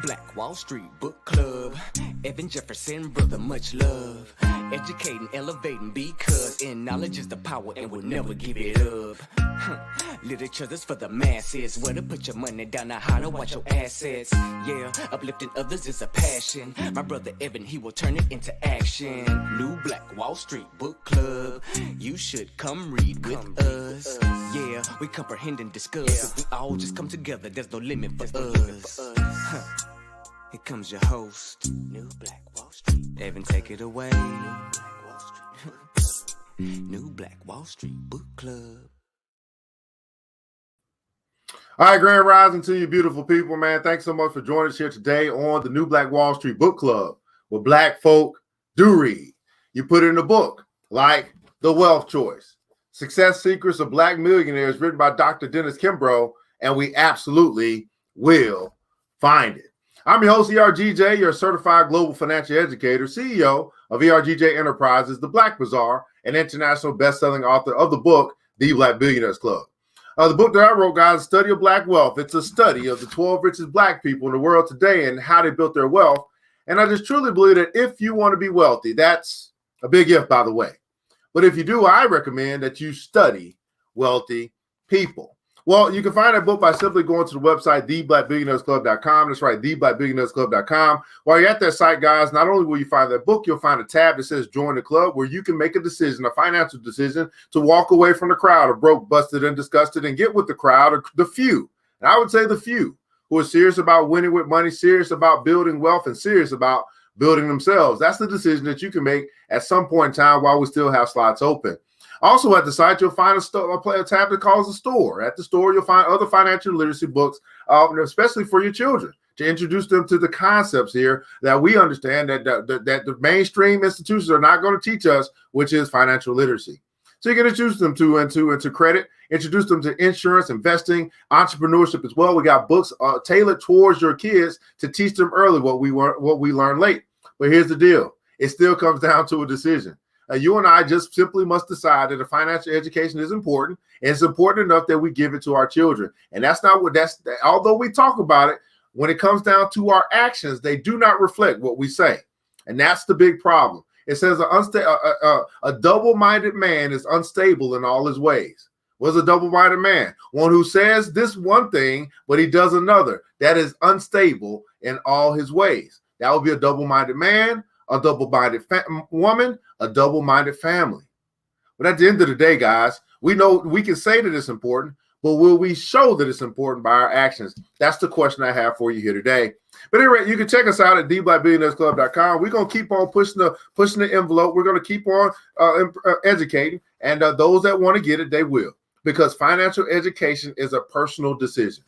Black Wall Street Book Club. Evan Jefferson, brother, much love. Educating, elevating, because in knowledge is the power and we'll never give it up. Literature that's for the masses. Where to put your money down, now how to watch your assets. Yeah, uplifting others is a passion. My brother Evan, he will turn it into action. New Black Wall Street Book Club. You should come read with us. Yeah, we comprehend and discuss. If we all just come together, there's no limit for us. Here comes your host, New Black Wall Street. Evan, take it away. New Black Wall Street Book Club. All right, Grand Rising to you beautiful people, man. Thanks so much for joining us here today on the New Black Wall Street Book Club, where black folk do read. You put it in a book, like The Wealth Choice, Success Secrets of Black Millionaires, written by Dr. Dennis Kimbro, and we absolutely will find it. I'm your host, ERGJ, your certified global financial educator, CEO of ERGJ Enterprises, The Black Bazaar, and international best-selling author of the book, The Black Billionaires Club. The book that I wrote, guys, Study of Black Wealth. It's a study of the 12 richest black people in the world today and how they built their wealth. And I just truly believe that if you want to be wealthy, that's a big if, by the way. But if you do, I recommend that you study wealthy people. Well, you can find that book by simply going to the website, theblackbillionairesclub.com. That's right, theblackbillionairesclub.com. While you're at that site, guys, not only will you find that book, you'll find a tab that says Join the Club, where you can make a decision, a financial decision, to walk away from the crowd of broke, busted, and disgusted and get with the crowd of the few. And I would say the few who are serious about winning with money, serious about building wealth, and serious about building themselves. That's the decision that you can make at some point in time while we still have slots open. Also at the site, you'll find a tab that calls the store. At the store, you'll find other financial literacy books, especially for your children, to introduce them to the concepts here that we understand that the mainstream institutions are not going to teach us, which is financial literacy. So you can introduce them to credit, introduce them to insurance, investing, entrepreneurship as well. We got books tailored towards your kids to teach them early what we learn late. But here's the deal. It still comes down to a decision. You and I just simply must decide that the financial education is important, and it's important enough that we give it to our children. And although we talk about it, when it comes down to our actions, they do not reflect what we say. And that's the big problem. It says a double-minded man is unstable in all his ways. What's a double-minded man? One who says this one thing, but he does another. That is unstable in all his ways. That would be a double-minded man, a double-minded woman, a double-minded family. But at the end of the day, guys, we know we can say that it's important, but will we show that it's important by our actions? That's the question I have for you here today. But anyway, you can check us out at theblackbillionairesclub.com. We're going to keep on pushing the envelope. We're going to keep on educating, and those that want to get it, they will, because financial education is a personal decision.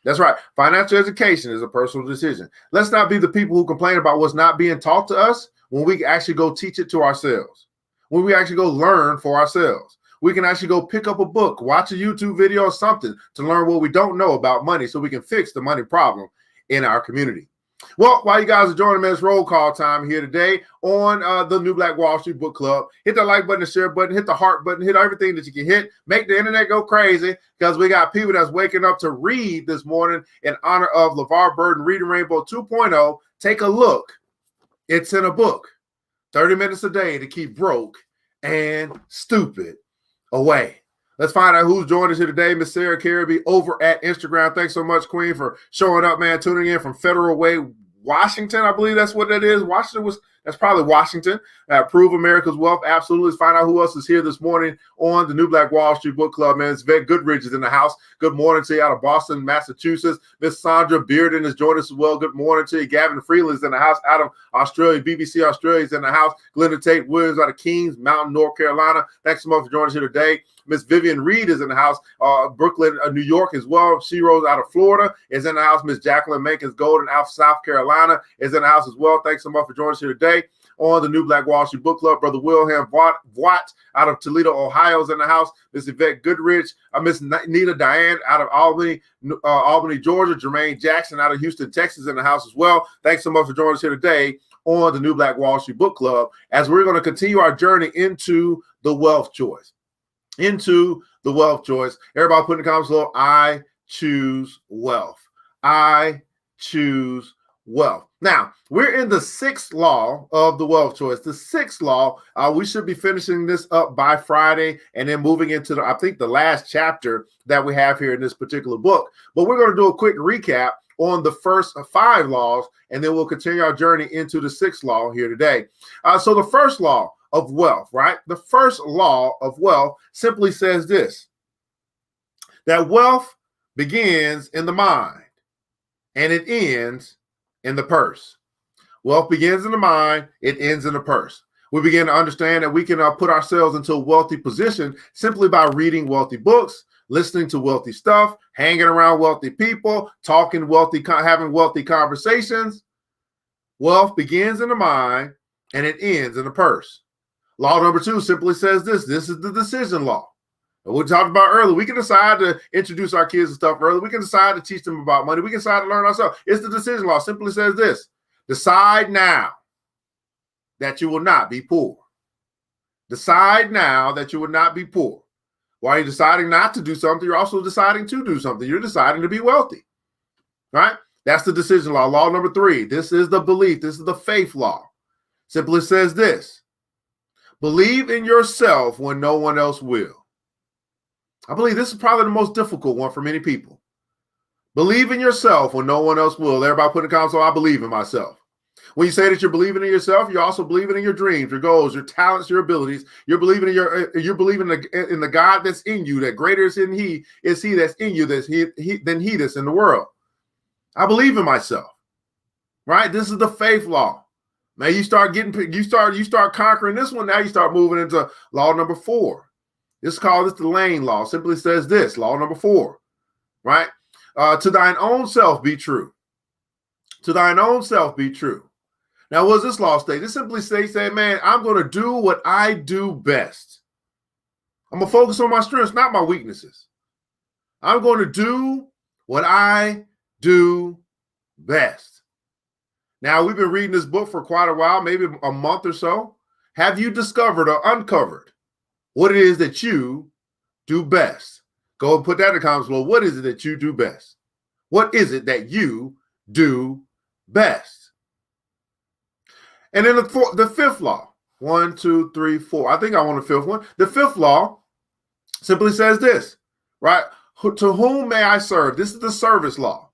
That's right. Financial education is a personal decision. Let's not be the people who complain about what's not being taught to us when we actually go teach it to ourselves, when we actually go learn for ourselves. We can actually go pick up a book, watch a YouTube video or something to learn what we don't know about money so we can fix the money problem in our community. Well, while you guys are joining me, it's roll call time here today on the New Black Wall Street Book Club. Hit the like button, the share button, hit the heart button, hit everything that you can hit. Make the internet go crazy, because we got people that's waking up to read this morning in honor of LeVar Burton Reading Rainbow 2.0. Take a look. It's in a book. 30 minutes a day to keep broke and stupid away. Let's find out who's joining us here today. Miss Sarah Caribby over at Instagram. Thanks so much, Queen, for showing up, man. Tuning in from Federal Way, Washington. I believe that's what that is. That's probably Washington. Prove America's Wealth. Absolutely. Let's find out who else is here this morning on the New Black Wall Street Book Club, man. It's Vet Goodrich is in the house. Good morning to you out of Boston, Massachusetts. Miss Sandra Bearden is joining us as well. Good morning to you. Gavin Freeland is in the house out of Australia. BBC Australia is in the house. Glenda Tate Williams out of Kings Mountain, North Carolina. Thanks so much for joining us here today. Miss Vivian Reed is in the house. Brooklyn, New York as well. She Rose out of Florida is in the house. Miss Jacqueline Mankins Golden out of South Carolina is in the house as well. Thanks so much for joining us here today on the New Black Wall Street Book Club. Brother Wilhelm Watt out of Toledo, Ohio is in the house. Miss Yvette Goodrich, Miss Nita Diane out of Albany, Georgia. Jermaine Jackson out of Houston, Texas in the house as well. Thanks so much for joining us here today on the New Black Wall Street Book Club as we're going to continue our journey into the wealth choice. Everybody put in the comments below, I choose wealth. I choose wealth. Now, we're in the 6th law of the wealth choice. The 6th law, we should be finishing this up by Friday and then moving into, I think, the last chapter that we have here in this particular book. But we're going to do a quick recap on the first 5 laws, and then we'll continue our journey into the 6th law here today. So the first law of wealth, right? The first law of wealth simply says this, that wealth begins in the mind and it ends in the purse. Wealth begins in the mind, it ends in the purse. We begin to understand that we can put ourselves into a wealthy position simply by reading wealthy books, listening to wealthy stuff, hanging around wealthy people, talking wealthy, having wealthy conversations. Wealth begins in the mind and it ends in the purse. Law number 2 simply says this. This is the decision law. And we talked about earlier. We can decide to introduce our kids and stuff early. We can decide to teach them about money. We can decide to learn ourselves. It's the decision law. Simply says this. Decide now that you will not be poor. Decide now that you will not be poor. While you're deciding not to do something, you're also deciding to do something. You're deciding to be wealthy, right? That's the decision law. Law number 3. This is the belief. This is the faith law. Simply says this. Believe in yourself when no one else will. I believe this is probably the most difficult one for many people. Believe in yourself when no one else will. Everybody put in the comments, I believe in myself. When you say that you're believing in yourself, you're also believing in your dreams, your goals, your talents, your abilities. You're believing in in the God that's in you, that greater is he that's in you than he that's in the world. I believe in myself. Right? This is the faith law. Man, you start conquering this one. Now you start moving into law number 4. This is called the Lane law. Simply says this, law number 4, right? To thine own self be true. To thine own self be true. Now, what does this law state? This simply states that, man, I'm going to do what I do best. I'm going to focus on my strengths, not my weaknesses. I'm going to do what I do best. Now, we've been reading this book for quite a while, maybe a month or so. Have you discovered or uncovered what it is that you do best? Go and put that in the comments below. What is it that you do best? What is it that you do best? And then the 5th law, 1, 2, 3, 4. I think I want the 5th one. The 5th law simply says this, right? To whom may I serve? This is the service law.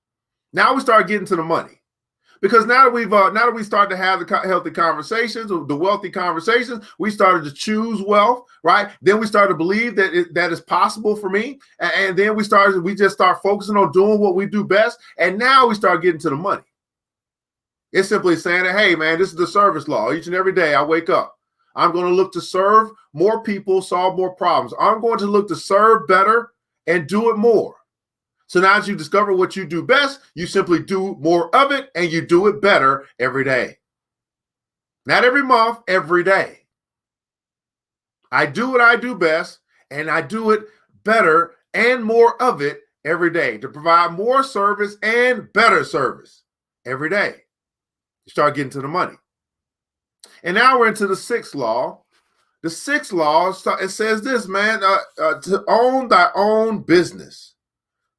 Now we start getting to the money. Because now that we start to have the healthy conversations, the wealthy conversations, we started to choose wealth, right? Then we started to believe that that is possible for me, and then we just start focusing on doing what we do best, and now we start getting to the money. It's simply saying that, hey, man, this is the service law. Each and every day I wake up, I'm going to look to serve more people, solve more problems. I'm going to look to serve better and do it more. So now as you discover what you do best, you simply do more of it and you do it better every day. Not every month, every day. I do what I do best and I do it better and more of it every day to provide more service and better service every day. You start getting to the money. And now we're into the 6th law. The 6th law, it says this, man, to own thy own business.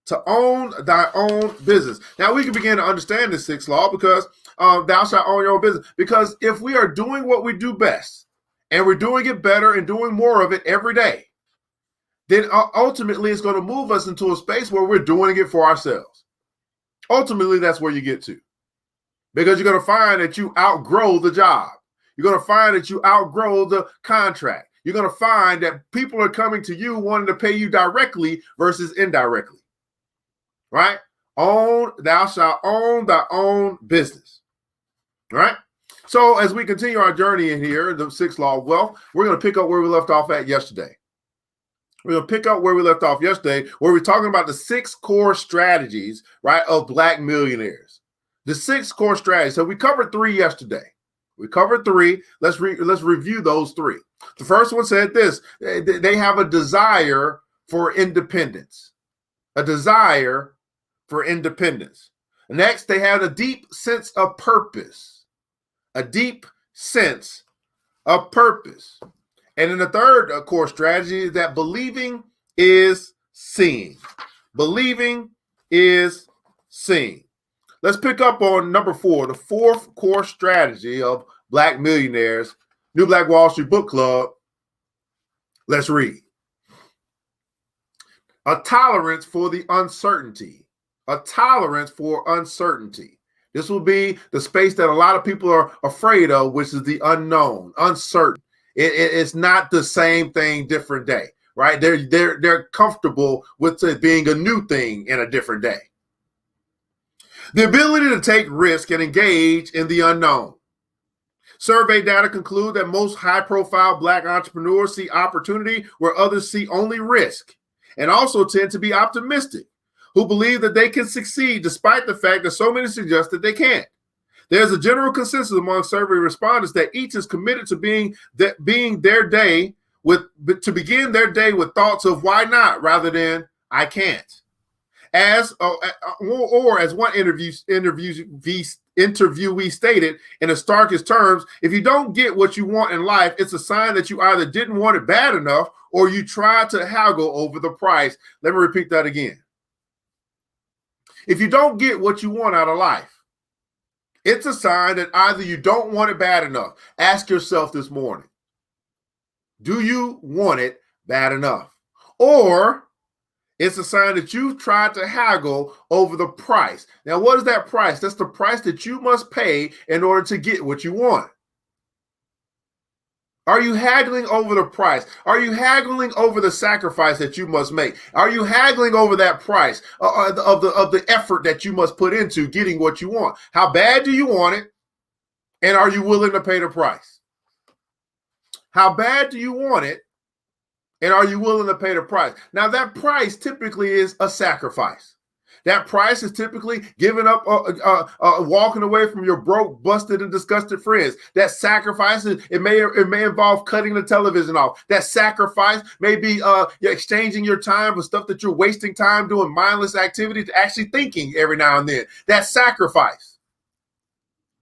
To own thy own business. Now we can begin to understand this 6th law because thou shalt own your own business. Because if we are doing what we do best and we're doing it better and doing more of it every day, then ultimately it's going to move us into a space where we're doing it for ourselves. Ultimately, that's where you get to. Because you're going to find that you outgrow the job. You're going to find that you outgrow the contract. You're going to find that people are coming to you wanting to pay you directly versus indirectly. Right? Thou shalt own thy own business. Right? So as we continue our journey in here, the 6th law of wealth, we're going to pick up where we left off at yesterday. We're going to pick up where we left off yesterday, where we're talking about the 6 core strategies, right, of Black millionaires. The 6 core strategies. So we covered 3 yesterday. We covered 3. Let's review those 3. The first one said this. They have a desire for independence. A desire for independence. Next, they had a deep sense of purpose. A deep sense of purpose. And then the third core strategy is that believing is seeing. Believing is seen. Let's pick up on number 4, the fourth core strategy of Black millionaires, New Black Wall Street Book Club. Let's read. A tolerance for the uncertainty. A tolerance for uncertainty. This will be the space that a lot of people are afraid of, which is the unknown, uncertain. It's not the same thing, different day, right? They're comfortable with it being a new thing in a different day. The ability to take risk and engage in the unknown. Survey data conclude that most high-profile Black entrepreneurs see opportunity where others see only risk, and also tend to be optimistic, who believe that they can succeed despite the fact that so many suggest that they can't. There's a general consensus among survey respondents that each is committed to begin their day with thoughts of why not rather than I can't. As one interviewee stated in the starkest terms, if you don't get what you want in life, it's a sign that you either didn't want it bad enough or you tried to haggle over the price. Let me repeat that again. If you don't get what you want out of life, it's a sign that either you don't want it bad enough. Ask yourself this morning, do you want it bad enough? Or it's a sign that you've tried to haggle over the price. Now, what is that price? That's the price that you must pay in order to get what you want. Are you haggling over the price? Are you haggling over the sacrifice that you must make? Are you haggling over that price of the effort that you must put into getting what you want? How bad do you want it? And are you willing to pay the price? How bad do you want it? And are you willing to pay the price? Now, that price typically is a sacrifice. That price is typically giving up, walking away from your broke, busted, and disgusted friends. That sacrifice, it may involve cutting the television off. That sacrifice may be you're exchanging your time for stuff that you're wasting time doing, mindless activities, to actually thinking every now and then. That sacrifice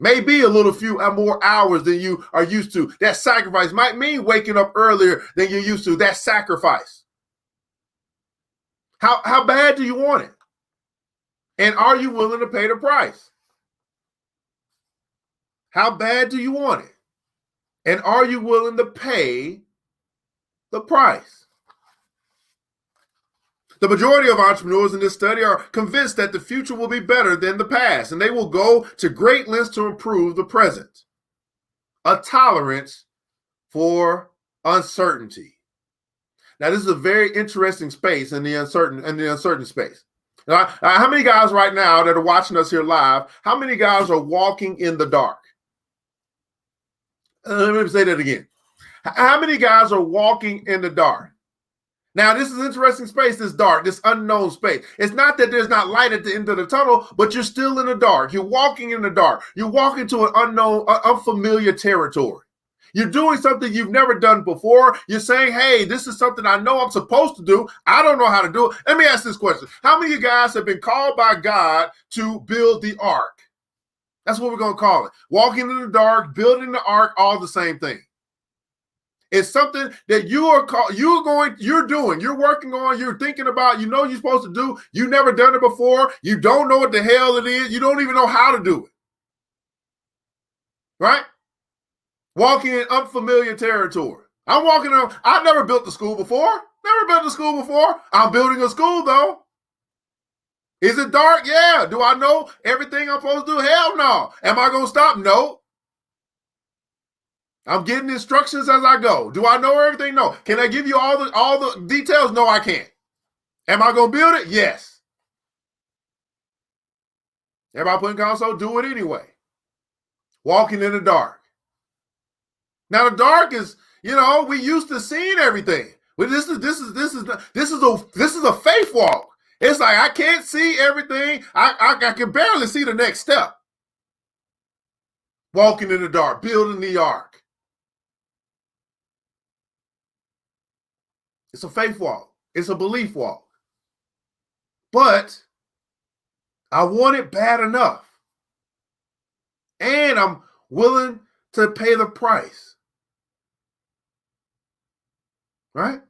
may be a little few more hours than you are used to. That sacrifice might mean waking up earlier than you're used to. That sacrifice. How bad do you want it? And are you willing to pay the price? How bad do you want it? And are you willing to pay the price? The majority of entrepreneurs in this study are convinced that the future will be better than the past, and they will go to great lengths to improve the present. A tolerance for uncertainty. Now, this is a very interesting space in the uncertain space. Now, how many guys right now that are watching us here live, how many guys are walking in the dark? Let me say that again. How many guys are walking in the dark? Now, this is an interesting space, this dark, this unknown space. It's not that there's not light at the end of the tunnel, but you're still in the dark. You're walking in the dark. You're walking to an unknown, unfamiliar territory. You're doing something you've never done before. You're saying, hey, this is something I know I'm supposed to do. I don't know how to do it. Let me ask this question. How many of you guys have been called by God to build the ark? That's what we're going to call it. Walking in the dark, building the ark, all the same thing. It's something that you're doing, you're working on, you're thinking about, you know you're supposed to do. You've never done it before. You don't know what the hell it is. You don't even know how to do it. Right? Walking in unfamiliar territory. I've never built a school before. Never built a school before. I'm building a school though. Is it dark? Yeah. Do I know everything I'm supposed to do? Hell no. Am I going to stop? No. I'm getting instructions as I go. Do I know everything? No. Can I give you all the details? No, I can't. Am I going to build it? Yes. Everybody putting console, do it anyway. Walking in the dark. Now the dark is, we used to seeing everything. But this is a faith walk. It's like I can't see everything. I can barely see the next step. Walking in the dark, building the ark. It's a faith walk. It's a belief walk. But I want it bad enough. And I'm willing to pay the price. Right?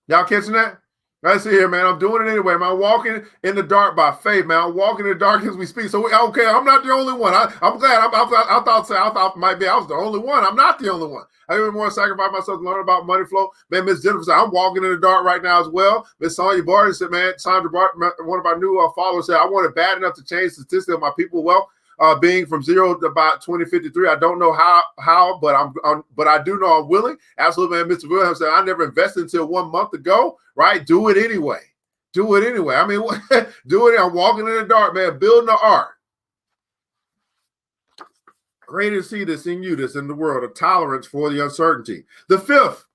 Y'all catching that? Right, see here, man. I'm doing it anyway, man. I'm walking in the dark by faith, man. I'm walking in the dark as we speak. So, okay, I'm not the only one. I'm glad. I thought maybe I was the only one. I'm not the only one. I even want to sacrifice myself to learn about money flow. Man, Miss Jennifer said, I'm walking in the dark right now as well. Miss Sonia Barton said, man, Sandra Barton, one of our new followers said, I want it bad enough to change the statistics of my people wealth. Being from 0 to about 2053, I don't know how, but I do know I'm willing. Absolutely, man. Mr. Williams said, I never invested until 1 month ago. Right? Do it anyway. Do it anyway. I mean, do it. I'm walking in the dark, man. Building the art. Great to see this in you, this in the world, a tolerance for the uncertainty. The fifth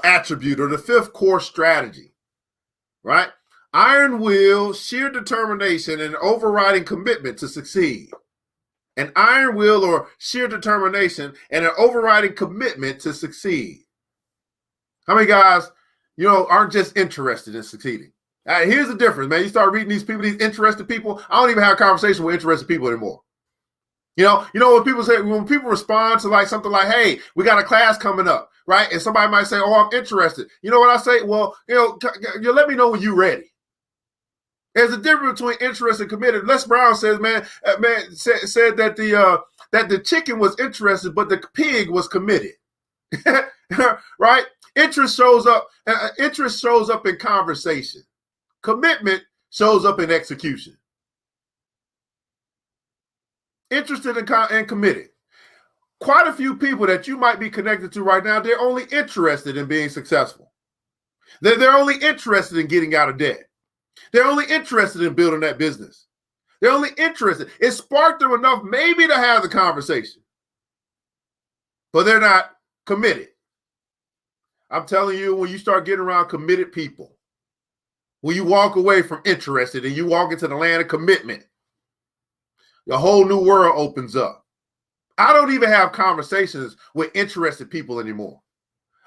attribute, or the fifth core strategy, right? Iron will, sheer determination, and overriding commitment to succeed. An iron will or sheer determination and an overriding commitment to succeed. How many guys, aren't just interested in succeeding? Here's the difference, man. You start reading these people, these interested people. I don't even have a conversation with interested people anymore. When people say, when people respond to like something like, hey, we got a class coming up, right? And somebody might say, oh, I'm interested. You know what I say? Well, you let me know when you're ready. There's a difference between interested and committed. Les Brown says, said that the chicken was interested, but the pig was committed. Right? Interest shows up in conversation. Commitment shows up in execution. Interested and committed. Quite a few people that you might be connected to right now, they're only interested in being successful. They're only interested in getting out of debt. They're only interested in building that business. They're only interested. It sparked them enough maybe to have the conversation, but they're not committed. I'm telling you, when you start getting around committed people, when you walk away from interested and you walk into the land of commitment, a whole new world opens up. I don't even have conversations with interested people anymore.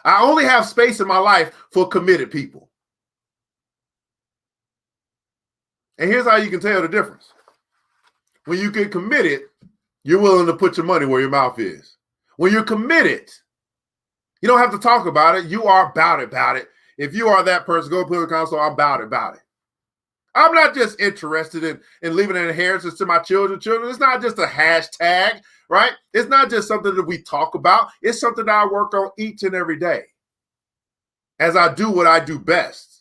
I only have space in my life for committed people. And here's how you can tell the difference. When you get committed, you're willing to put your money where your mouth is. When you're committed, you don't have to talk about it. You are about it. If you are that person, go put in the console, I'm about it. I'm not just interested in leaving an inheritance to my children. It's not just a hashtag, right? It's not just something that we talk about. It's something that I work on each and every day as I do what I do best.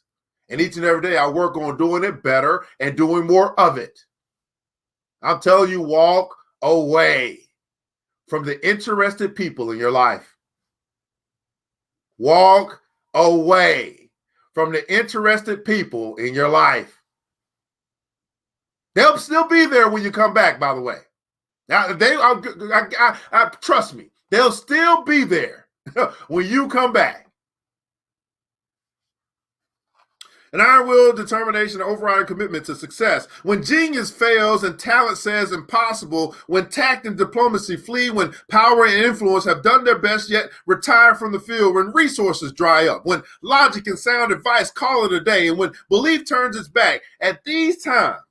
And each and every day I work on doing it better and doing more of it. I'm telling you, walk away from the interested people in your life. Walk away from the interested people in your life. They'll still be there when you come back, by the way. Now, trust me, they'll still be there when you come back. An iron will, determination, and overriding commitment to success. When genius fails and talent says impossible, when tact and diplomacy flee, when power and influence have done their best yet retire from the field, when resources dry up, when logic and sound advice call it a day, and when belief turns its back, at these times,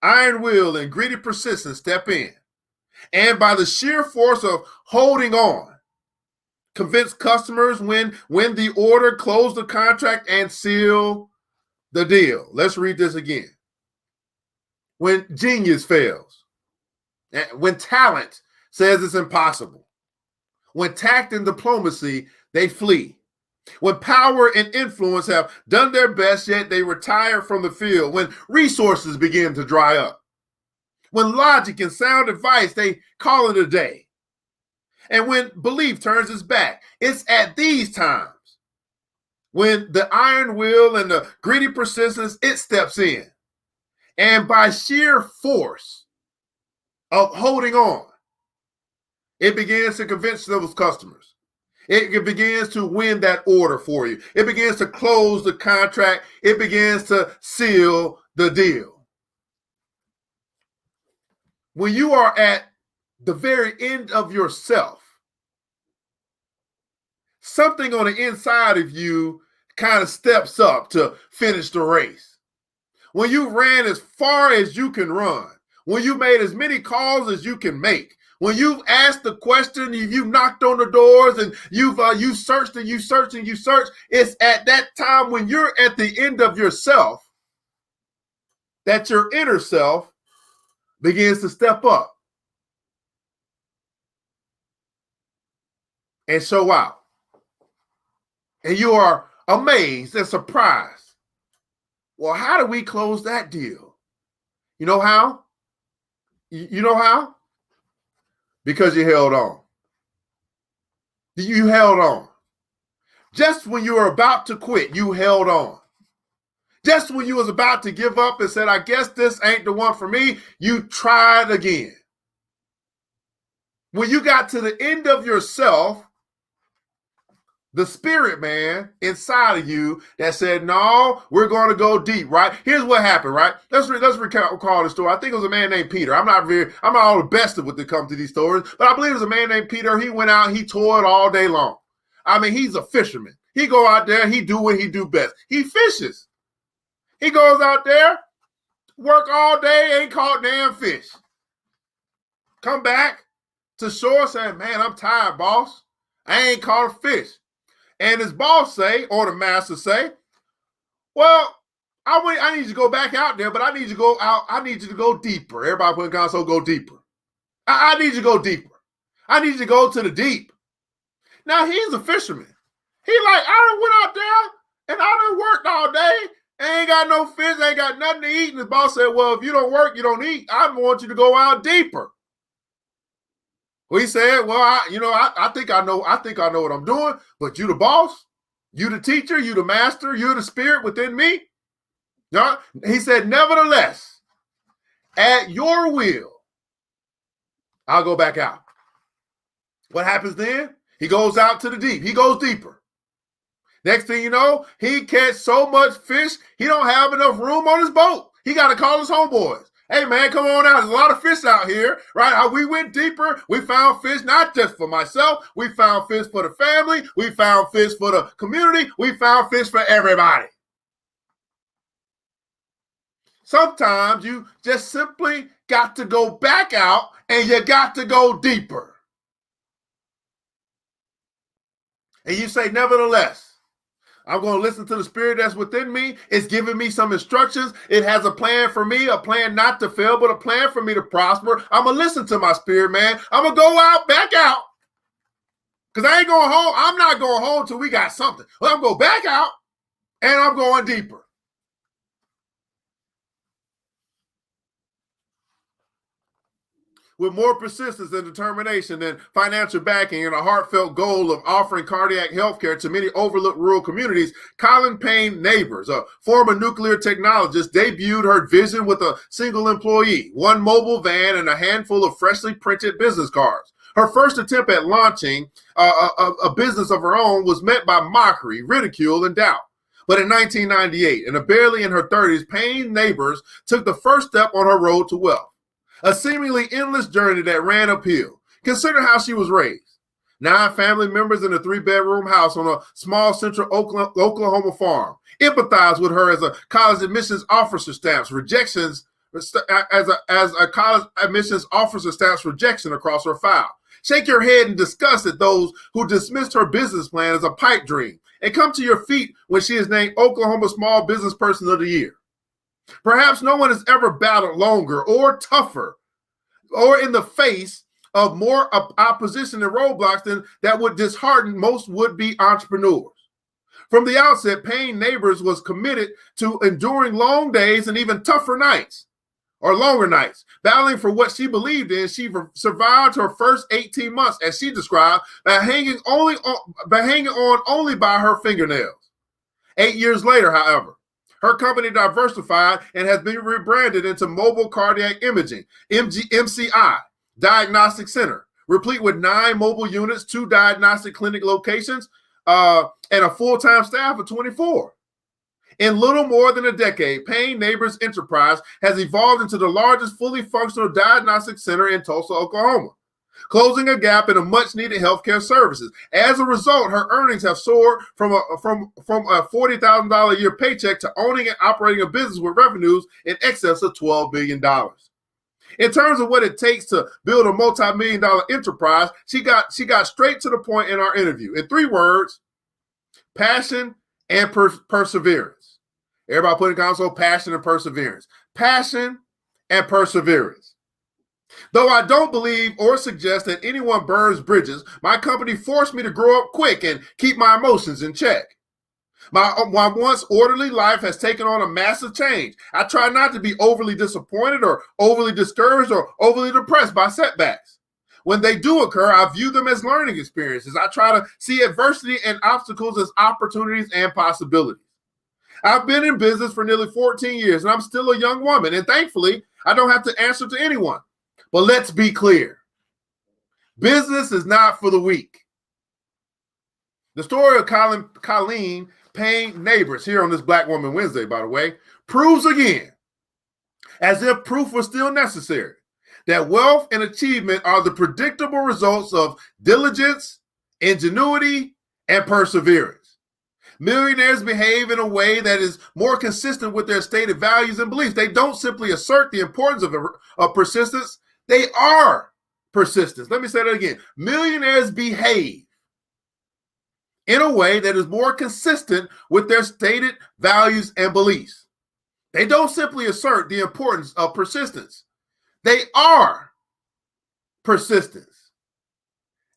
iron will and greedy persistence step in. And by the sheer force of holding on, convince customers, win the order, close the contract, and seal the deal. Let's read this again. When genius fails, when talent says it's impossible, when tact and diplomacy, they flee. When power and influence have done their best, yet they retire from the field. When resources begin to dry up. When logic and sound advice, they call it a day. And when belief turns its back, it's at these times when the iron will and the greedy persistence, it steps in. And by sheer force of holding on, it begins to convince those customers. It begins to win that order for you. It begins to close the contract. It begins to seal the deal. When you are at the very end of yourself, something on the inside of you kind of steps up to finish the race. When you ran as far as you can run, when you made as many calls as you can make, When you've asked the question, you've knocked on the doors, and you've searched and you searched and you searched, it's at that time when you're at the end of yourself that your inner self begins to step up and show out. And you are amazed and surprised. Well, how do we close that deal? You know how? You know how? Because you held on. You held on. Just when you were about to quit, you held on. Just when you was about to give up and said, I guess this ain't the one for me, you tried again. When you got to the end of yourself, the spirit man inside of you that said, no, we're going to go deep, right? Here's what happened, right? Let's recall the story. I think it was a man named Peter. I'm not all the best of what to come to these stories, but I believe it was a man named Peter. He went out, he toiled all day long. I mean, he's a fisherman. He go out there, he do what he do best. He fishes. He goes out there, work all day, ain't caught damn fish. Come back to shore saying, man, I'm tired, boss. I ain't caught a fish. And his boss say, or the master say, well, I need you to go back out there, but I need you to go out. I need you to go deeper. Everybody put in console, go deeper. I need you to go deeper. I need you to go to the deep. Now, he's a fisherman. He like, I done went out there and I done worked all day. Ain't got no fish, ain't got nothing to eat. And his boss said, well, if you don't work, you don't eat. I want you to go out deeper. Well, he said, well, I think I know what I'm doing, but you the boss, you the teacher, you the master, you're the spirit within me. No, he said, nevertheless, at your will, I'll go back out. What happens then? He goes out to the deep. He goes deeper. Next thing you know, he catch so much fish, he don't have enough room on his boat. He got to call his homeboys. Hey, man, come on out. There's a lot of fish out here, right? We went deeper. We found fish not just for myself. We found fish for the family. We found fish for the community. We found fish for everybody. Sometimes you just simply got to go back out and you got to go deeper. And you say, nevertheless, I'm going to listen to the spirit that's within me. It's giving me some instructions. It has a plan for me, a plan not to fail, but a plan for me to prosper. I'm going to listen to my spirit, man. I'm going to go out, back out. Because I ain't going home. I'm not going home till we got something. Well, I'm going to go back out and I'm going deeper. With more persistence and determination than financial backing and a heartfelt goal of offering cardiac health care to many overlooked rural communities, Colin Payne Neighbors, a former nuclear technologist, debuted her vision with a single employee, one mobile van, and a handful of freshly printed business cards. Her first attempt at launching a business of her own was met by mockery, ridicule, and doubt. But in 1998, and barely in her 30s, Payne Neighbors took the first step on her road to wealth. A seemingly endless journey that ran uphill. Consider how she was raised. 9 family members in a 3-bedroom house on a small central Oklahoma farm. Empathize with her as a college admissions officer stamps rejections as a college admissions officer stamps rejection across her file. Shake your head in disgust at those who dismissed her business plan as a pipe dream, and come to your feet when she is named Oklahoma Small Business Person of the Year. Perhaps no one has ever battled longer or tougher or in the face of more opposition and roadblocks than that would dishearten most would-be entrepreneurs. From the outset, Payne Neighbors was committed to enduring long days and even tougher nights or longer nights, battling for what she believed in. She survived her first 18 months, as she described, by hanging on only by her fingernails. 8 years later, however, her company diversified and has been rebranded into Mobile Cardiac Imaging, MCI, Diagnostic Center, replete with 9 mobile units, 2 diagnostic clinic locations, and a full-time staff of 24. In little more than a decade, Payne Neighbors Enterprise has evolved into the largest fully functional diagnostic center in Tulsa, Oklahoma, closing a gap in a much-needed healthcare services. As a result, her earnings have soared from a $40,000 a year paycheck to owning and operating a business with revenues in excess of $12 billion. In terms of what it takes to build a multi-million-dollar enterprise, she got straight to the point in our interview. In 3 words, passion and perseverance. Everybody put in console, passion and perseverance. Passion and perseverance. Though I don't believe or suggest that anyone burns bridges, my company forced me to grow up quick and keep my emotions in check. My once orderly life has taken on a massive change. I try not to be overly disappointed or overly discouraged or overly depressed by setbacks. When they do occur, I view them as learning experiences. I try to see adversity and obstacles as opportunities and possibilities. I've been in business for nearly 14 years, and I'm still a young woman, and thankfully, I don't have to answer to anyone. But let's be clear. Business is not for the weak. The story of Colleen paying neighbors here on this Black Woman Wednesday, by the way, proves again, as if proof was still necessary, that wealth and achievement are the predictable results of diligence, ingenuity, and perseverance. Millionaires behave in a way that is more consistent with their stated values and beliefs. They don't simply assert the importance of persistence, they are persistence. Let me say that again. Millionaires behave in a way that is more consistent with their stated values and beliefs. They don't simply assert the importance of persistence. They are persistence.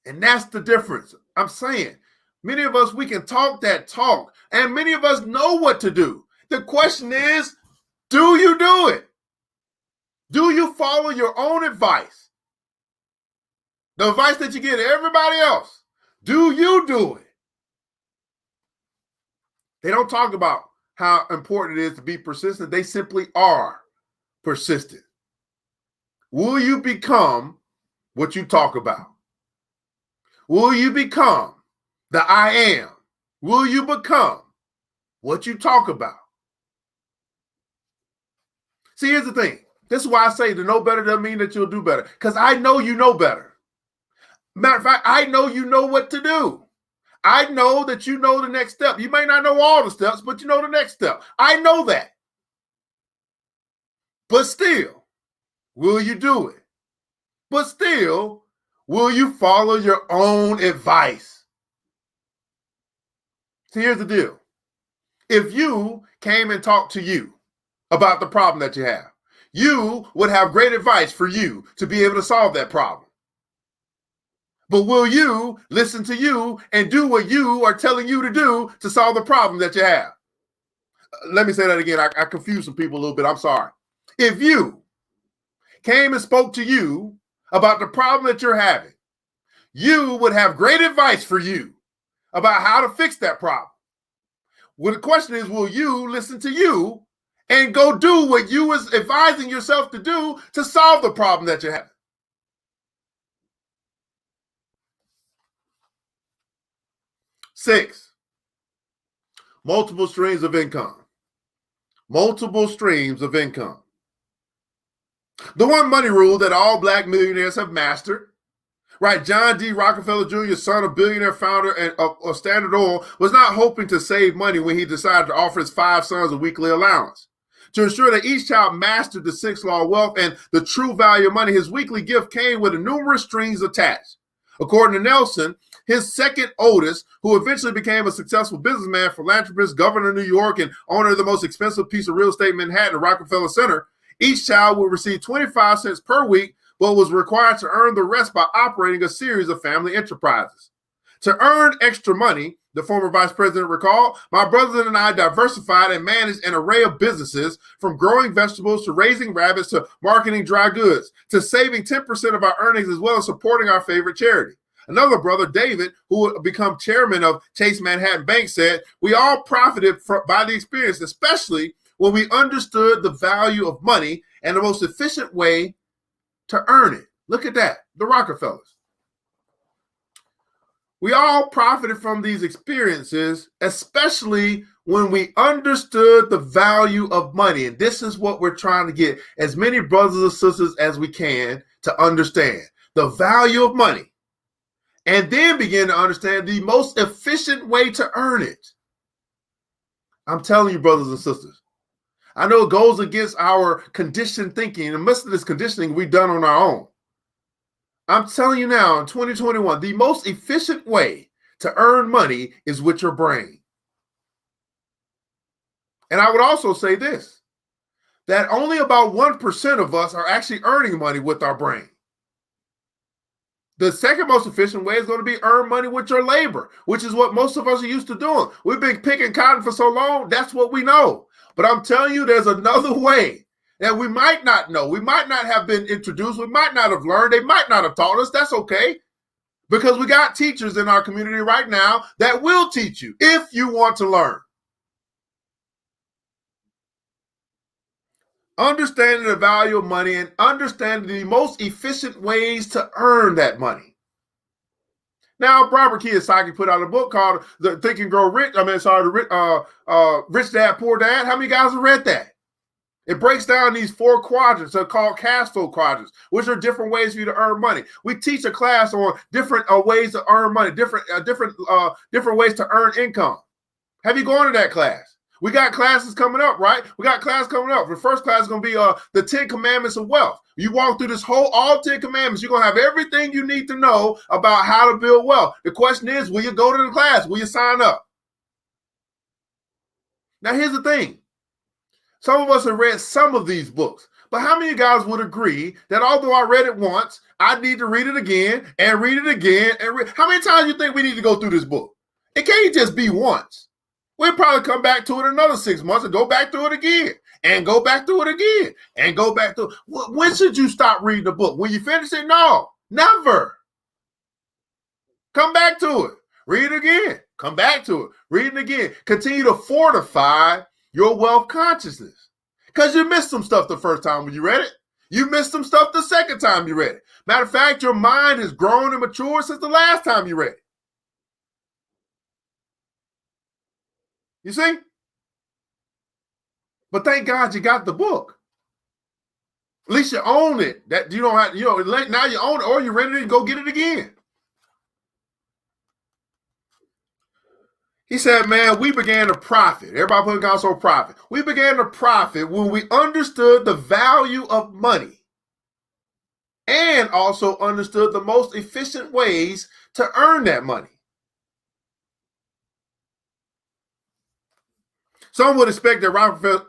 And that's the difference. I'm saying many of us, we can talk that talk, and many of us know what to do. The question is, do you do it? Do you follow your own advice? The advice that you get everybody else. Do you do it? They don't talk about how important it is to be persistent. They simply are persistent. Will you become what you talk about? Will you become the I am? Will you become what you talk about? See, here's the thing. This is why I say to know better doesn't mean that you'll do better. Because I know you know better. Matter of fact, I know you know what to do. I know that you know the next step. You may not know all the steps, but you know the next step. I know that. But still, will you do it? But still, will you follow your own advice? See, here's the deal. If you came and talked to you about the problem that you have, you would have great advice for you to be able to solve that problem. But will you listen to you and do what you are telling you to do to solve the problem that you have? Let me say that again. I confused some people a little bit. I'm sorry. If you came and spoke to you about the problem that you're having, you would have great advice for you about how to fix that problem. Well, the question is, will you listen to you and go do what you was advising yourself to do to solve the problem that you're having? Six, multiple streams of income. Multiple streams of income. The one money rule that all Black millionaires have mastered, right? John D. Rockefeller Jr., son of billionaire founder of Standard Oil, was not hoping to save money when he decided to offer his 5 sons a weekly allowance. To ensure that each child mastered the 6th law of wealth and the true value of money, his weekly gift came with numerous strings attached. According to Nelson, his second oldest, who eventually became a successful businessman, philanthropist, governor of New York, and owner of the most expensive piece of real estate in Manhattan, Rockefeller Center, each child would receive 25 cents per week, but was required to earn the rest by operating a series of family enterprises. To earn extra money, the former vice president recalled, my brother and I diversified and managed an array of businesses, from growing vegetables to raising rabbits to marketing dry goods, to saving 10% of our earnings as well as supporting our favorite charity. Another brother, David, who would become chairman of Chase Manhattan Bank, said, we all profited by the experience, especially when we understood the value of money and the most efficient way to earn it. Look at that, the Rockefellers. We all profited from these experiences, especially when we understood the value of money. And this is what we're trying to get as many brothers and sisters as we can to understand the value of money, and then begin to understand the most efficient way to earn it. I'm telling you, brothers and sisters, I know it goes against our conditioned thinking, and most of this conditioning we've done on our own. I'm telling you now, in 2021, the most efficient way to earn money is with your brain. And I would also say this, that only about 1% of us are actually earning money with our brain. The second most efficient way is going to be earn money with your labor, which is what most of us are used to doing. We've been picking cotton for so long, that's what we know. But I'm telling you, there's another way that we might not know. We might not have been introduced. We might not have learned. They might not have taught us. That's okay. Because we got teachers in our community right now that will teach you if you want to learn. Understanding the value of money and understanding the most efficient ways to earn that money. Now, Robert Kiyosaki put out a book called The Think and Grow Rich. Rich Dad, Poor Dad. How many guys have read that? It breaks down these 4 quadrants. They're called cash flow quadrants, which are different ways for you to earn money. We teach a class on different ways to earn money, different ways to earn income. Have you gone to that class? We got classes coming up, right? We got class coming up. The first class is going to be the 10 Commandments of Wealth. You walk through this all 10 Commandments. You're going to have everything you need to know about how to build wealth. The question is, will you go to the class? Will you sign up? Now, here's the thing. Some of us have read some of these books, but how many guys would agree that although I read it once, I need to read it again and read it again? How many times do you think we need to go through this book? It can't just be once. We'll probably come back to it another 6 months and go back to it again and go back to it again and go back to it. When should you stop reading the book? When you finish it? No, never. Come back to it. Read it again. Come back to it. Read it again. Continue to fortify your wealth consciousness, because you missed some stuff the first time when you read it. You missed some stuff the second time you read it. Matter of fact, your mind has grown and matured since the last time you read it. You see? But thank God you got the book. At least you own it. That you don't have, now you own it, or you're ready to go get it again. He said, man, we began to profit. Everybody put console profit. We began to profit when we understood the value of money and also understood the most efficient ways to earn that money. Some would expect that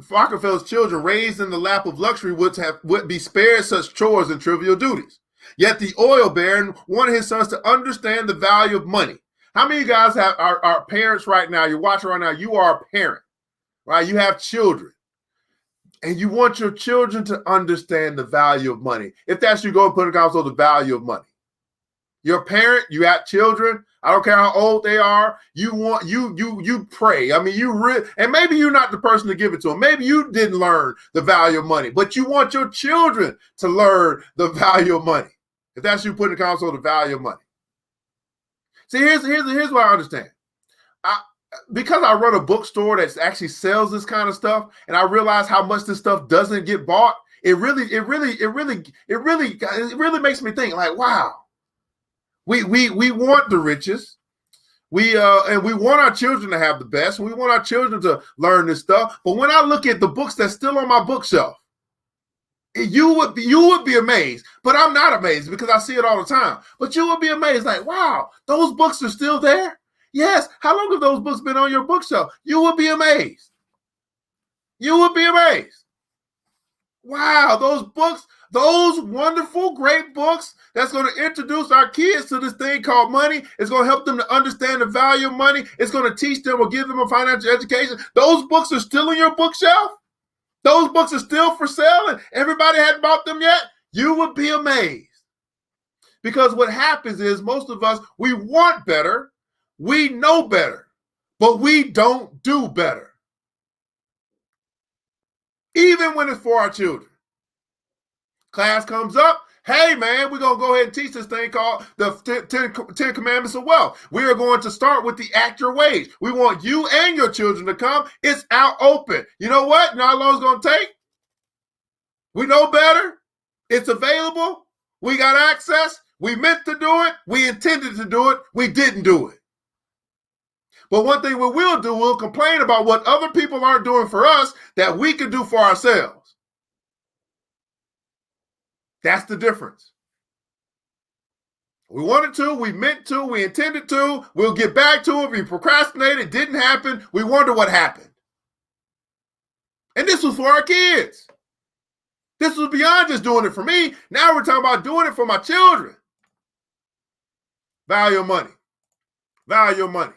Rockefeller's children raised in the lap of luxury would be spared such chores and trivial duties. Yet the oil baron wanted his sons to understand the value of money. How many of you guys are parents right now? You're watching right now. You are a parent, right? You have children. And you want your children to understand the value of money. If that's you, go and put a console, the value of money. You're a parent, you have children. I don't care how old they are. You pray. I mean, and maybe you're not the person to give it to them. Maybe you didn't learn the value of money, but you want your children to learn the value of money. If that's you, put in the console, the value of money. See, here's what I understand. Because I run a bookstore that actually sells this kind of stuff, and I realize how much this stuff doesn't get bought, it really makes me think, like, wow, we want the riches, and we want our children to have the best, and we want our children to learn this stuff. But when I look at the books that's still on my bookshelf, you would be amazed, but I'm not amazed because I see it all the time. But you would be amazed, like, wow, those books are still there? Yes. How long have those books been on your bookshelf? You would be amazed. You would be amazed. Wow, those books, those wonderful, great books that's going to introduce our kids to this thing called money. It's going to help them to understand the value of money. It's going to teach them or give them a financial education. Those books are still in your bookshelf? Those books are still for sale and everybody hadn't bought them yet? You would be amazed. Because what happens is most of us, we want better, we know better, but we don't do better. Even when it's for our children. Class comes up. Hey, man, we're going to go ahead and teach this thing called the 10 Commandments of Wealth. We are going to start with the act your wage. We want you and your children to come. It's out open. You know what? You know how long it's going to take? We know better. It's available. We got access. We meant to do it. We intended to do it. We didn't do it. But one thing we will do, we'll complain about what other people aren't doing for us that we can do for ourselves. That's the difference. We wanted to, we meant to, we intended to, we'll get back to it, we procrastinated, it didn't happen, we wonder what happened. And this was for our kids. This was beyond just doing it for me. Now we're talking about doing it for my children. Value of money. Value of money.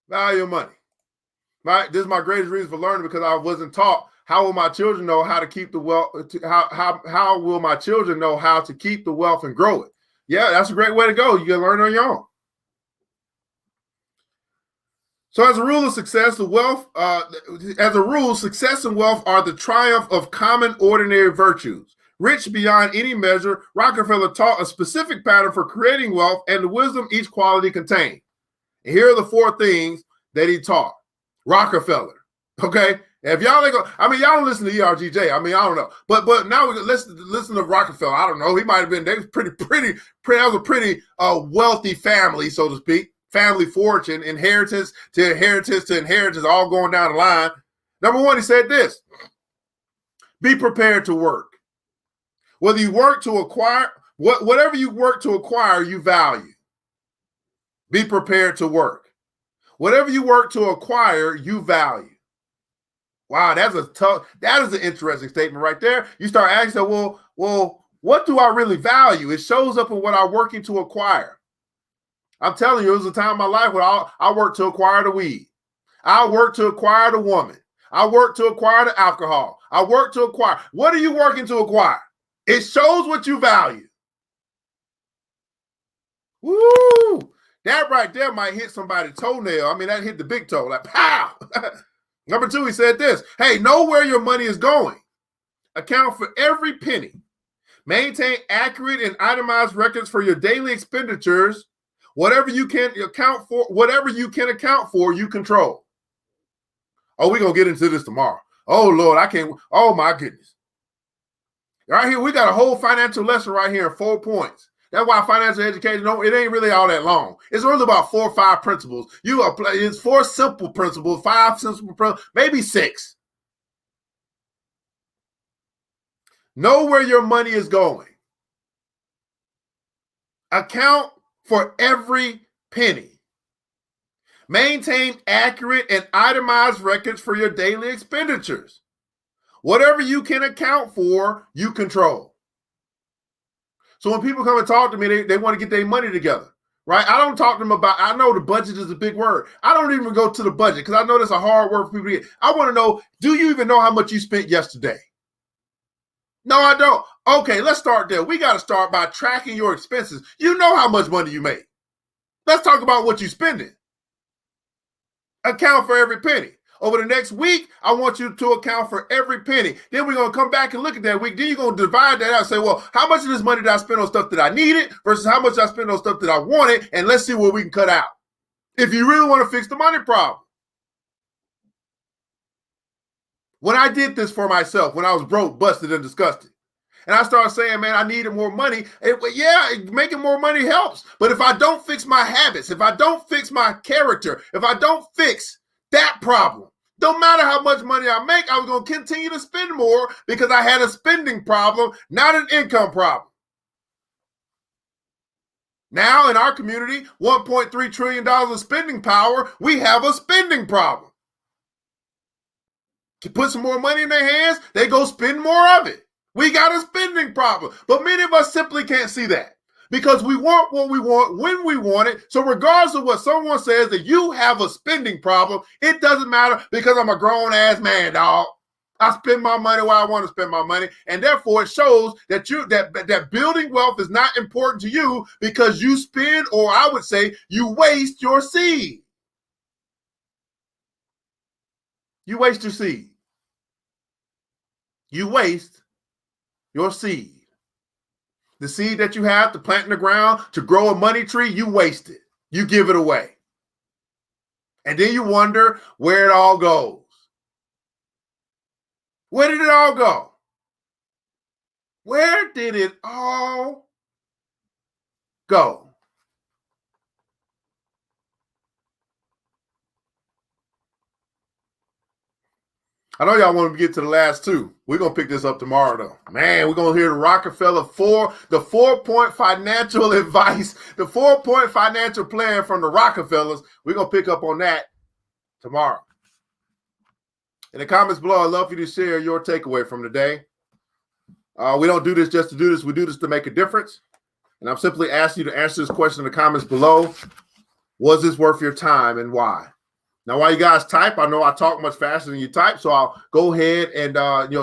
Value of money. Right? This is my greatest reason for learning, because I wasn't taught. How will my children know how to keep the wealth? How will my children know how to keep the wealth and grow it? Yeah, that's a great way to go. You can learn on your own. So as a rule of success, success and wealth are the triumph of common ordinary virtues. Rich beyond any measure, Rockefeller taught a specific pattern for creating wealth and the wisdom each quality contained. And here are the 4 things that he taught. Rockefeller. Okay? If y'all ain't y'all don't listen to ERGJ. I don't know. But now let's listen to Rockefeller. I don't know. He might have been, they was pretty, that was a pretty wealthy family, so to speak. Family fortune, inheritance to inheritance to inheritance, all going down the line. Number 1, he said this: be prepared to work. Whether you work to acquire, whatever you work to acquire, you value. Be prepared to work. Whatever you work to acquire, you value. Wow, that is an interesting statement right there. You start asking, well, what do I really value? It shows up in what I'm working to acquire. I'm telling you, it was a time in my life where I worked to acquire the weed. I worked to acquire the woman. I worked to acquire the alcohol. I worked to acquire. What are you working to acquire? It shows what you value. Woo! That right there might hit somebody's toenail. That hit the big toe, like pow. Number 2, he said this: hey, know where your money is going. Account for every penny. Maintain accurate and itemized records for your daily expenditures. Whatever you can account for, you control. Oh, we're going to get into this tomorrow. Oh, Lord, I can't. Oh, my goodness. Right here, we got a whole financial lesson right here in 4 points. That's why financial education, it ain't really all that long. It's only about 4 or 5 principles. It's 4 simple principles, 5 simple principles, maybe 6. Know where your money is going. Account for every penny. Maintain accurate and itemized records for your daily expenditures. Whatever you can account for, you control. So when people come and talk to me, they want to get their money together, right? I don't talk to them about, I know the budget is a big word. I don't even go to the budget because I know that's a hard word for people to get. I want to know, do you even know how much you spent yesterday? No, I don't. Okay, let's start there. We got to start by tracking your expenses. You know how much money you make. Let's talk about what you're spending. Account for every penny. Over the next week, I want you to account for every penny. Then we're going to come back and look at that week. Then you're going to divide that out and say, well, how much of this money did I spend on stuff that I needed versus how much I spent on stuff that I wanted? And let's see what we can cut out. If you really want to fix the money problem. When I did this for myself, when I was broke, busted, and disgusted, and I started saying, man, I needed more money. Making more money helps. But if I don't fix my habits, if I don't fix my character, if I don't fix that problem, don't matter how much money I make, I was going to continue to spend more because I had a spending problem, not an income problem. Now in our community, $1.3 trillion of spending power, we have a spending problem. To put some more money in their hands, they go spend more of it. We got a spending problem. But many of us simply can't see that because we want what we want when we want it. So regardless of what someone says that you have a spending problem, it doesn't matter because I'm a grown-ass man, dog. I spend my money where I want to spend my money. And therefore, it shows that that building wealth is not important to you because you spend, or I would say, you waste your seed. You waste your seed. You waste your seed. The seed that you have to plant in the ground to grow a money tree, you waste it. You give it away. And then you wonder where it all goes. Where did it all go? Where did it all go? I know y'all want to get to the last two. We're going to pick this up tomorrow, though. Man, we're going to hear the Rockefeller the 4-point financial advice, the 4-point financial plan from the Rockefellers. We're going to pick up on that tomorrow. In the comments below, I'd love for you to share your takeaway from today. We don't do this just to do this. We do this to make a difference. And I'm simply asking you to answer this question in the comments below. Was this worth your time and why? Now, while you guys type, I know I talk much faster than you type, so I'll go ahead and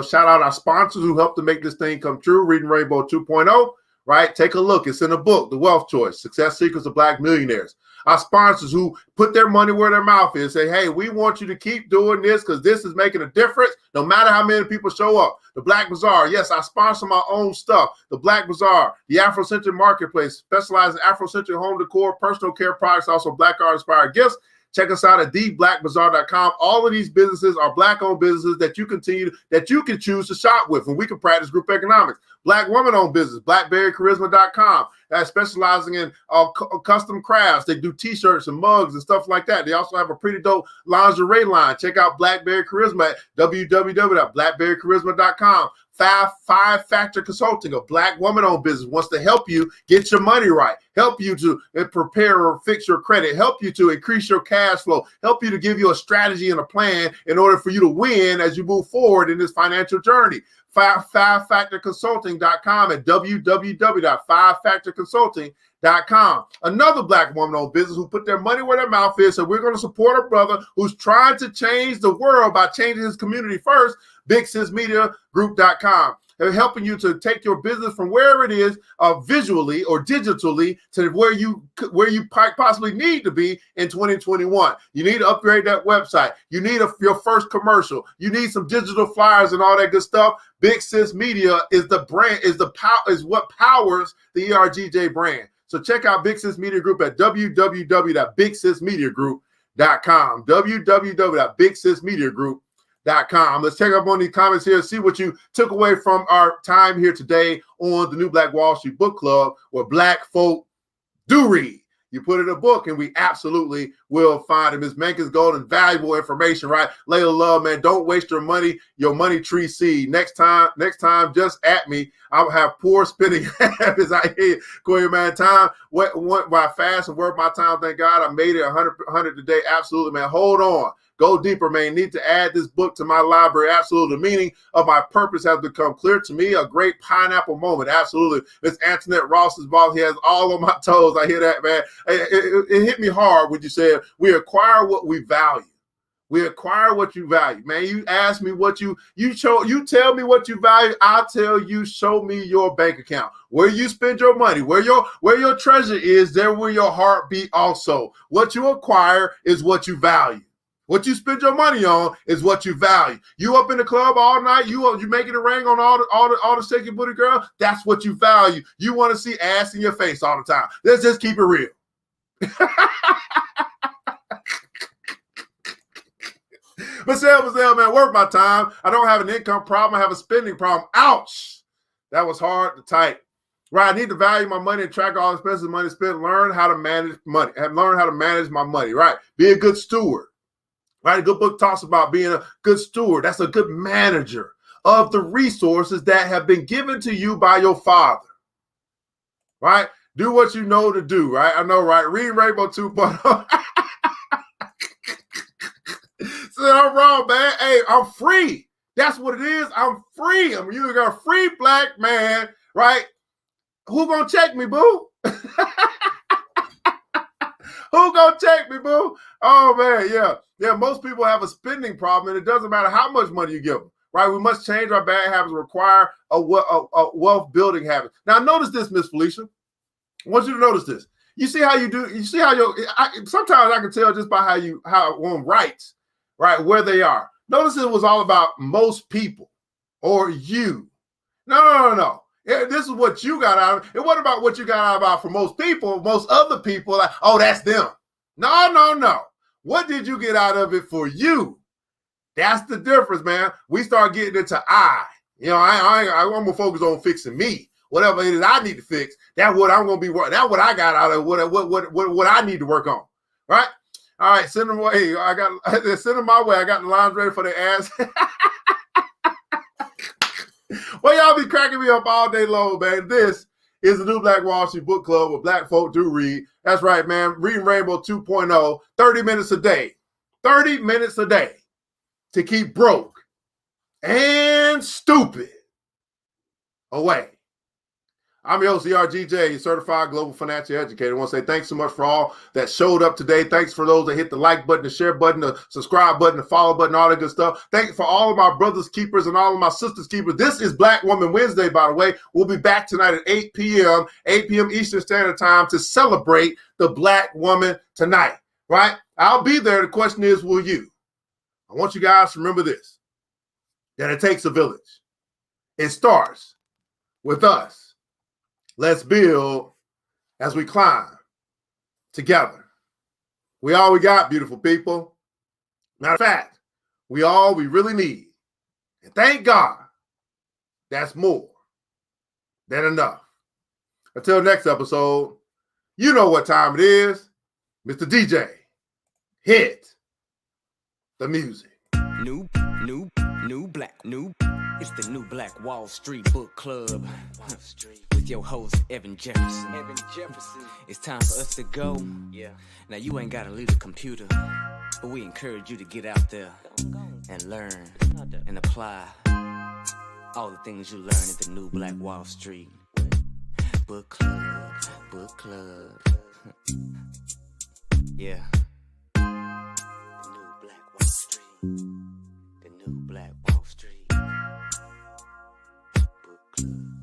shout out our sponsors who helped to make this thing come true. Reading Rainbow 2.0, right? Take a look. It's in a book, The Wealth Choice, Success Secrets of Black Millionaires. Our sponsors who put their money where their mouth is, say, hey, we want you to keep doing this because this is making a difference no matter how many people show up. The Black Bazaar, yes, I sponsor my own stuff. The Black Bazaar, the Afrocentric Marketplace, specializing in Afrocentric home decor, personal care products, also Black art-inspired gifts. Check us out at theblackbazaar.com. All of these businesses are Black-owned businesses that you can choose to shop with, and we can practice group economics. Black woman-owned business, blackberrycharisma.com. That's specializing in custom crafts. They do T-shirts and mugs and stuff like that. They also have a pretty dope lingerie line. Check out Blackberry Charisma at www.blackberrycharisma.com. Five Factor Consulting, a Black woman-owned business, wants to help you get your money right, help you to prepare or fix your credit, help you to increase your cash flow, help you to give you a strategy and a plan in order for you to win as you move forward in this financial journey. FiveFactorConsulting.com at www.FiveFactorConsulting.com. Another Black woman-owned business who put their money where their mouth is, so we're going to support a brother who's trying to change the world by changing his community first. BigSensMediaGroup.com. They're helping you to take your business from wherever it is, visually or digitally, to where you possibly need to be in 2021. You need to upgrade that website. You need your first commercial. You need some digital flyers and all that good stuff. Big Sis Media is the brand, is what powers the ERGJ brand. So check out Big Sis Media Group at www.bigsismediagroup.com. www.bigsismediagroup.com. Let's check up on these comments here, see what you took away from our time here today on the New Black Wall Street Book Club, where Black folk do read. You put in a book, and we absolutely will find it. Ms. Menken's golden, valuable information, right? Layla Love, man, don't waste your money tree seed. Next time, just at me. I'll have poor spending habits. I hear going, man. Time, when I fast and work my time, thank God I made it 100 today. Absolutely, man. Hold on. Go deeper, man. Need to add this book to my library. Absolutely. The meaning of my purpose has become clear to me. A great pineapple moment. Absolutely. Miss Antoinette Ross's boss, he has all on my toes. I hear that, man. It hit me hard when you said we acquire what we value. We acquire what you value. Man, you ask me what you tell me what you value. I'll tell you, show me your bank account. Where you spend your money, where your treasure is, there will your heart be also. What you acquire is what you value. What you spend your money on is what you value. You up in the club all night, you making it rain on all the shaky booty girl. That's what you value. You want to see ass in your face all the time. Let's just keep it real. Michelle, man, work my time. I don't have an income problem. I have a spending problem. Ouch. That was hard to type. Right, I need to value my money and track all expenses, money spent. Learn how to manage money. Learn how to manage my money. Right, be a good steward. Right, a good book talks about being a good steward. That's a good manager of the resources that have been given to you by your father. Right, do what you know to do. Right, I know. Right, read Rainbow 2.0. So I'm wrong, man. Hey, I'm free. That's what it is. I'm free. You got a free Black man, right? Who gonna check me, boo? Who gonna check me, boo? Oh, man, yeah. Yeah, most people have a spending problem, and it doesn't matter how much money you give them, right? We must change our bad habits, require a wealth-building habit. Now, notice this, Miss Felicia. I want you to notice this. You see how you do, you see how sometimes I can tell just by how one writes, right, where they are. Notice it was all about most people or you. No. This is what you got out of it. It wasn't about what you got out of for most people. Most other people, like, oh, that's them. No. What did you get out of it for you? That's the difference, man. We start getting into I. I'm gonna focus on fixing me. Whatever it is I need to fix, that's what I'm gonna be working. That's what I got out of what I need to work on. Right? All right, send them away. Send them my way. I got the lines ready for the ass. Well, y'all be cracking me up all day long, man. This is the New Black Wall Street Book Club where black folk do read. That's right, man. Reading Rainbow 2.0, 30 minutes a day. 30 minutes a day to keep broke and stupid away. I'm your host, CRGJ, certified global financial educator. I want to say thanks so much for all that showed up today. Thanks for those that hit the like button, the share button, the subscribe button, the follow button, all that good stuff. Thank you for all of my brothers keepers and all of my sisters keepers. This is Black Woman Wednesday, by the way. We'll be back tonight at 8 p.m. Eastern Standard Time to celebrate the Black woman tonight, right? I'll be there. The question is, will you? I want you guys to remember this, that it takes a village. It starts with us. Let's build as we climb together. We all we got, beautiful people. Matter of fact, we all we really need. And thank God, that's more than enough. Until next episode, you know what time it is. Mr. DJ, hit the music. New black. It's the New Black Wall Street Book Club. With your host, Evan Jefferson. It's time for us to go. Yeah. Now, you ain't got to leave the computer, but we encourage you to get out there and learn and apply all the things you learn at the New Black Wall Street Book Club. Yeah. The New Black Wall Street. The New Black Wall Street Book Club.